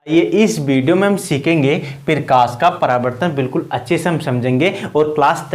ये इस वीडियो में हम सीखेंगे प्रकाश का परावर्तन, बिल्कुल अच्छे से हम समझेंगे। और क्लास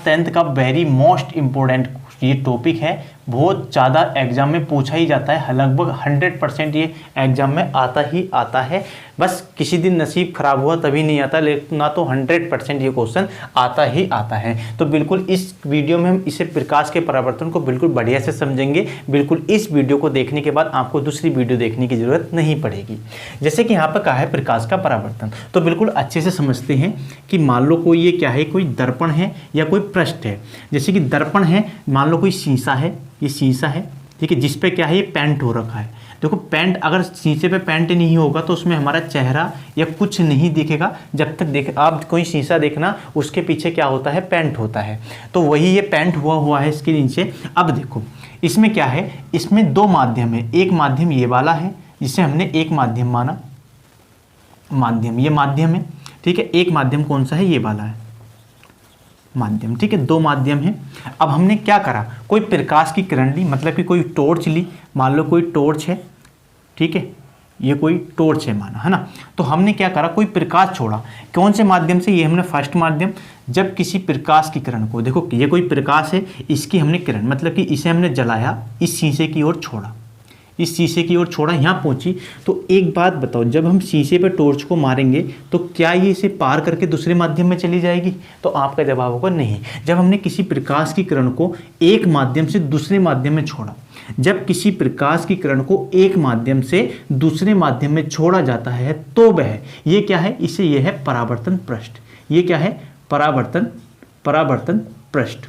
टेंथ का वेरी मोस्ट इम्पोर्टेंट ये टॉपिक है, बहुत ज़्यादा एग्जाम में पूछा ही जाता है, लगभग 100% ये एग्जाम में आता ही आता है। बस किसी दिन नसीब खराब हुआ तभी नहीं आता, लेकिन ना तो 100% ये क्वेश्चन आता ही आता है। तो बिल्कुल इस वीडियो में हम इसे प्रकाश के परावर्तन को बिल्कुल बढ़िया से समझेंगे। बिल्कुल इस वीडियो को देखने के बाद आपको दूसरी वीडियो देखने की जरूरत नहीं पड़ेगी। जैसे कि यहाँ पर कहा है प्रकाश का परावर्तन, तो बिल्कुल अच्छे से समझते हैं कि मान लो कोई ये क्या है, कोई दर्पण है या कोई पृष्ठ है। जैसे कि दर्पण है, मान लो कोई शीशा है, ये शीशा है, ठीक है, जिस पे क्या है, ये पेंट हो रखा है। देखो पेंट, अगर शीशे पे पेंट नहीं होगा तो उसमें हमारा चेहरा या कुछ नहीं दिखेगा। जब तक आप कोई शीशा देखना, उसके पीछे क्या होता है, पेंट होता है। तो वही ये पेंट हुआ है इसके नीचे। अब देखो इसमें क्या है, इसमें दो माध्यम है। एक माध्यम ये वाला है जिसे हमने एक माध्यम माना, माध्यम ये माध्यम है, ठीक है। एक माध्यम कौन सा है, ये वाला है माध्यम, ठीक है। दो माध्यम है। अब हमने क्या करा, कोई प्रकाश की किरण ली, मतलब कि कोई टॉर्च ली। मान लो कोई टॉर्च है, ठीक है, ये कोई टॉर्च है माना, है ना। तो हमने क्या करा, कोई प्रकाश छोड़ा। कौन से माध्यम से, ये हमने फर्स्ट माध्यम। जब किसी प्रकाश की किरण को, देखो ये कोई प्रकाश है, इसकी हमने किरण, मतलब कि इसे हमने जलाया, इस शीशे की ओर छोड़ा, इस शीशे की ओर छोड़ा, यहाँ पहुंची। तो एक बात बताओ, जब हम शीशे पे टॉर्च को मारेंगे तो क्या ये इसे पार करके दूसरे माध्यम में चली जाएगी? तो आपका जवाब होगा नहीं। जब हमने किसी प्रकाश की किरण को एक माध्यम से दूसरे माध्यम में छोड़ा, जब किसी प्रकाश की किरण को एक माध्यम से दूसरे माध्यम में छोड़ा जाता है तो वह, ये क्या है, इसे यह है परावर्तन पृष्ठ। ये क्या है, परावर्तन पृष्ठ।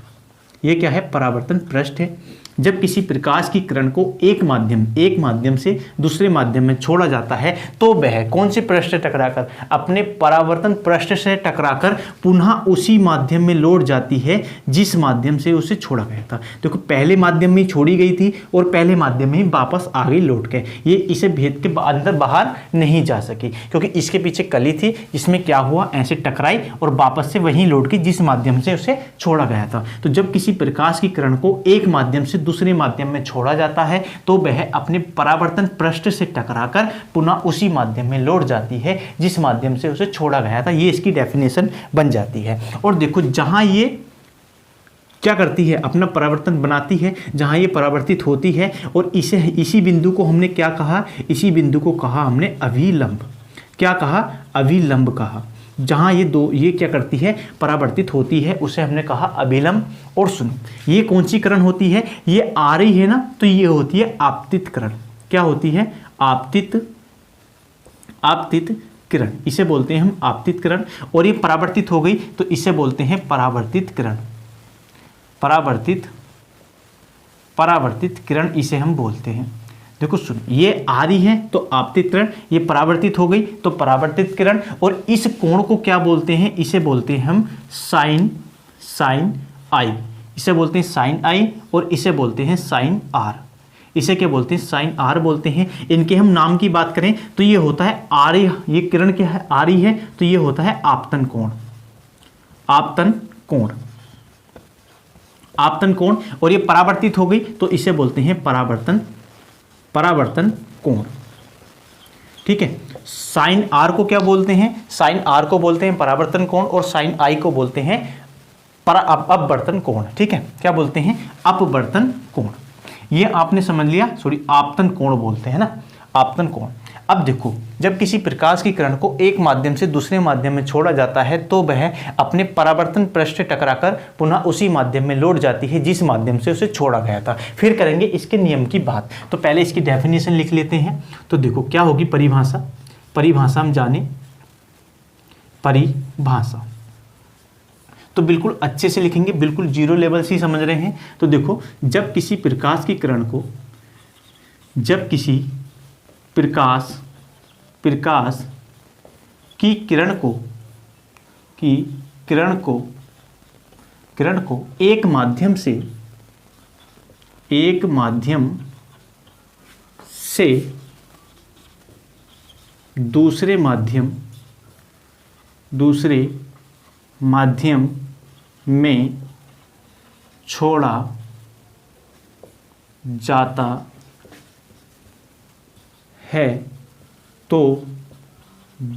ये क्या है, परावर्तन पृष्ठ है। जब किसी प्रकाश की किरण को एक माध्यम से दूसरे माध्यम में छोड़ा जाता है तो वह कौन से पृष्ठ से टकराकर, अपने परावर्तन पृष्ठ से टकराकर पुनः उसी माध्यम में लौट जाती है जिस माध्यम से उसे छोड़ा गया था। देखो पहले माध्यम में छोड़ी गई थी और पहले माध्यम में ही वापस आ गई लौट के। ये इसे भेद के अंदर बाहर नहीं जा सकी, क्योंकि इसके पीछे कली थी जिसमें क्या हुआ, ऐसे टकराई और वापस से वहीं लौट गई जिस माध्यम से उसे छोड़ा गया था। तो जब किसी प्रकाश की किरण को एक माध्यम से दूसरे माध्यम में छोड़ा जाता है तो वह अपने परावर्तन पृष्ठ से टकराकर पुनः उसी माध्यम में लौट जाती है जिस माध्यम से उसे छोड़ा गया था। ये इसकी डेफिनेशन बन जाती है। और देखो जहां ये क्या करती है, अपना परावर्तन बनाती है, जहां ये परावर्तित होती है, और इसी बिंदु को हमने क्या कहा, इसी बिंदु को कहा हमने अभिलंब। क्या कहा, अभिलंब कहा। जहां ये क्या करती है, परावर्तित होती है, उसे हमने कहा अभिलंब। और सुनो, ये कौन सी किरण होती है, ये आ रही है ना, तो ये होती है आपतित किरण। क्या होती है, आपतित किरण, इसे बोलते हैं हम आपतित किरण। और ये परावर्तित हो गई तो इसे बोलते हैं परावर्तित किरण। परावर्तित किरण इसे हम बोलते हैं। देखो सुन, ये आ रही है तो आपतित किरण, ये परावर्तित हो गई तो परावर्तित किरण। और इस कोण को क्या बोलते हैं, इसे बोलते हैं हम साइन आई। इसे बोलते हैं साइन आई और इसे बोलते हैं साइन आर। इसे क्या बोलते हैं, साइन आर बोलते हैं। इनके हम नाम की बात करें तो ये होता है आ रही, ये किरण क्या है, आ रही है, तो ये होता है आपतन कोण। आपतन कोण। और ये परावर्तित हो गई तो इसे बोलते हैं परावर्तन कोण, ठीक है। साइन आर को क्या बोलते हैं, साइन आर को बोलते हैं परावर्तन कोण, और साइन आई को बोलते हैं अपवर्तन कोण, ठीक है। क्या बोलते हैं, अपवर्तन कोण। ये आपने समझ लिया, सॉरी आपतन कोण बोलते हैं ना, आपतन कोण। अब देखो, जब किसी प्रकाश की किरण को एक माध्यम से दूसरे माध्यम में छोड़ा जाता है तो वह अपने परावर्तन पृष्ठ से टकराकर पुनः उसी माध्यम में लौट जाती है जिस माध्यम से उसे छोड़ा गया था। फिर करेंगे इसके नियम की बात। तो पहले इसकी डेफिनेशन लिख लेते हैं। तो देखो क्या होगी, परिभाषा हम जाने, परिभाषा तो बिल्कुल अच्छे से लिखेंगे, बिल्कुल जीरो लेवल से ही समझ रहे हैं। तो देखो, जब किसी प्रकाश की किरण को, जब किसी प्रकाश की किरण को एक माध्यम से दूसरे माध्यम में छोड़ा जाता है तो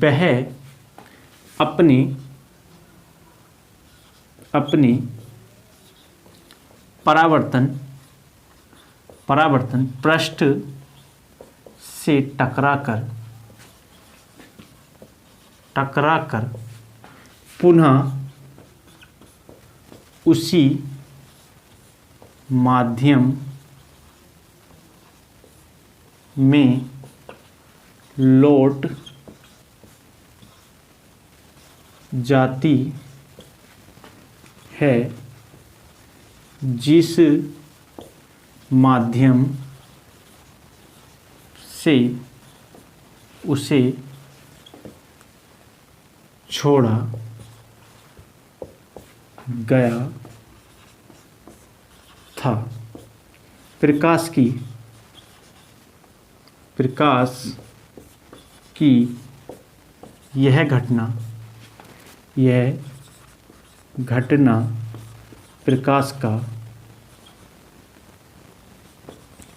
वह अपने परावर्तन पृष्ठ से टकराकर पुनः उसी माध्यम में लौट जाती है जिस माध्यम से उसे छोड़ा गया था। प्रकाश की यह घटना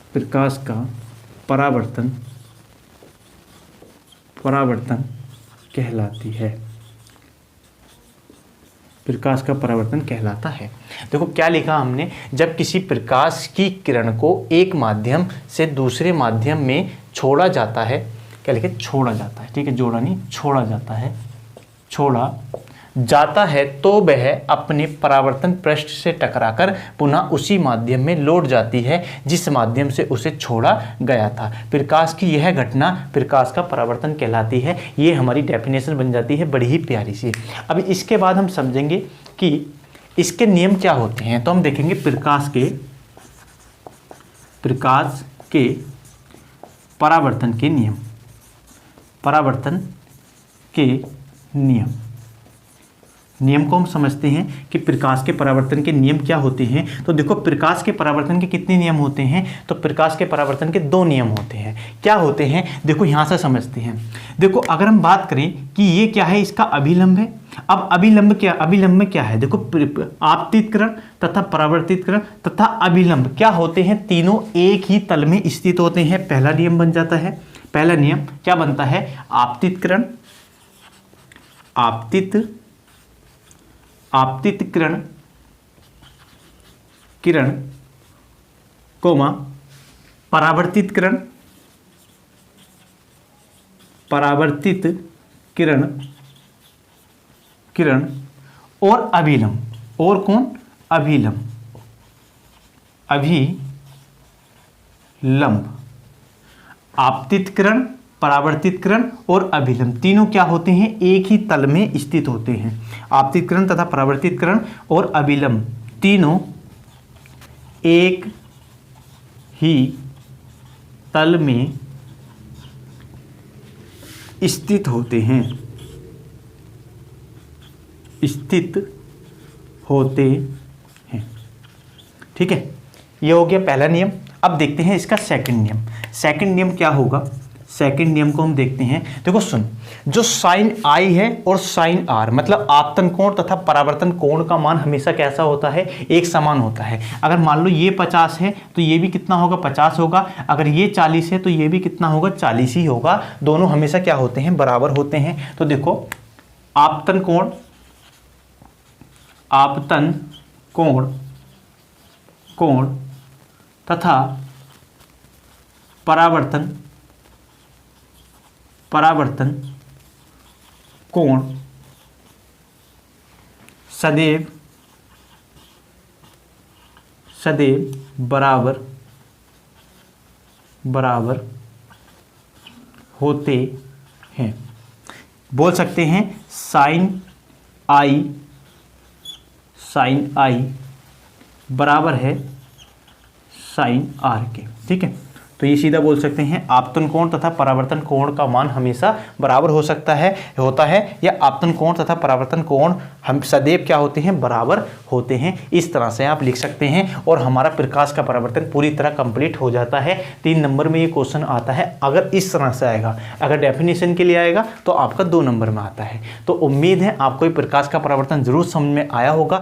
प्रकाश का परावर्तन कहलाती है। प्रकाश का परावर्तन कहलाता है। देखो क्या लिखा हमने, जब किसी प्रकाश की किरण को एक माध्यम से दूसरे माध्यम में छोड़ा जाता है, क्या लिखे, छोड़ा जाता है, ठीक है, जोड़ा नहीं, छोड़ा जाता है तो वह अपने परावर्तन पृष्ठ से टकराकर पुनः उसी माध्यम में लौट जाती है जिस माध्यम से उसे छोड़ा गया था। प्रकाश की यह घटना प्रकाश का परावर्तन कहलाती है। ये हमारी डेफिनेशन बन जाती है, बड़ी ही प्यारी सी। अब इसके बाद हम समझेंगे कि इसके नियम क्या होते हैं। तो हम देखेंगे प्रकाश के परावर्तन के नियम को हम समझते हैं कि प्रकाश के परावर्तन के नियम क्या होते हैं। तो देखो प्रकाश के परावर्तन के कितने नियम होते हैं, तो प्रकाश के परावर्तन के 2 नियम होते हैं। क्या होते हैं, देखो यहाँ से समझते हैं। देखो अगर हम बात करें कि ये क्या है, इसका अभिलंब है। अब अभिलंब में क्या है, देखो आपतित किरण तथा परावर्तित किरण तथा अभिलंब क्या होते हैं, तीनों एक ही तल में स्थित होते हैं। पहला नियम बन जाता है, पहला नियम क्या बनता है, आपतित किरण कोमा परावर्तित किरण और अभिलंब, और कौन, अभिलंब। आपतित किरण, परावर्तित किरण और अभिलंब तीनों क्या होते हैं, एक ही तल में स्थित होते हैं। आपतित किरण तथा परावर्तित किरण और अभिलंब तीनों एक ही तल में स्थित होते हैं, ठीक है। ये हो गया पहला नियम। अब देखते हैं इसका सेकंड नियम। सेकंड नियम क्या होगा, सेकंड नियम को हम देखते हैं। देखो सुन, जो साइन आई है और साइन आर मतलब आपतन कोण तथा परावर्तन कोण का मान हमेशा कैसा होता है, एक समान होता है। अगर मान लो ये 50 है तो ये भी कितना होगा, 50 होगा। अगर ये 40 है तो ये भी कितना होगा, 40 ही होगा। दोनों हमेशा क्या होते हैं, बराबर होते हैं। तो देखो आपतन कोण तथा परावर्तन कोण सदैव बराबर होते हैं। बोल सकते हैं साइन आई बराबर है साइन आर के, ठीक है। तो ये सीधा बोल सकते हैं आपतन कोण तथा परावर्तन कोण का मान हमेशा बराबर होता है, या आपतन कोण तथा परावर्तन कोण हम सदैव क्या होते हैं, बराबर होते हैं। इस तरह से आप लिख सकते हैं और हमारा प्रकाश का परावर्तन पूरी तरह कंप्लीट हो जाता है। 3 नंबर में ये क्वेश्चन आता है अगर इस तरह से आएगा। अगर डेफिनेशन के लिए आएगा तो आपका 2 नंबर में आता है। तो उम्मीद है आपको ये प्रकाश का परावर्तन जरूर समझ में आया होगा।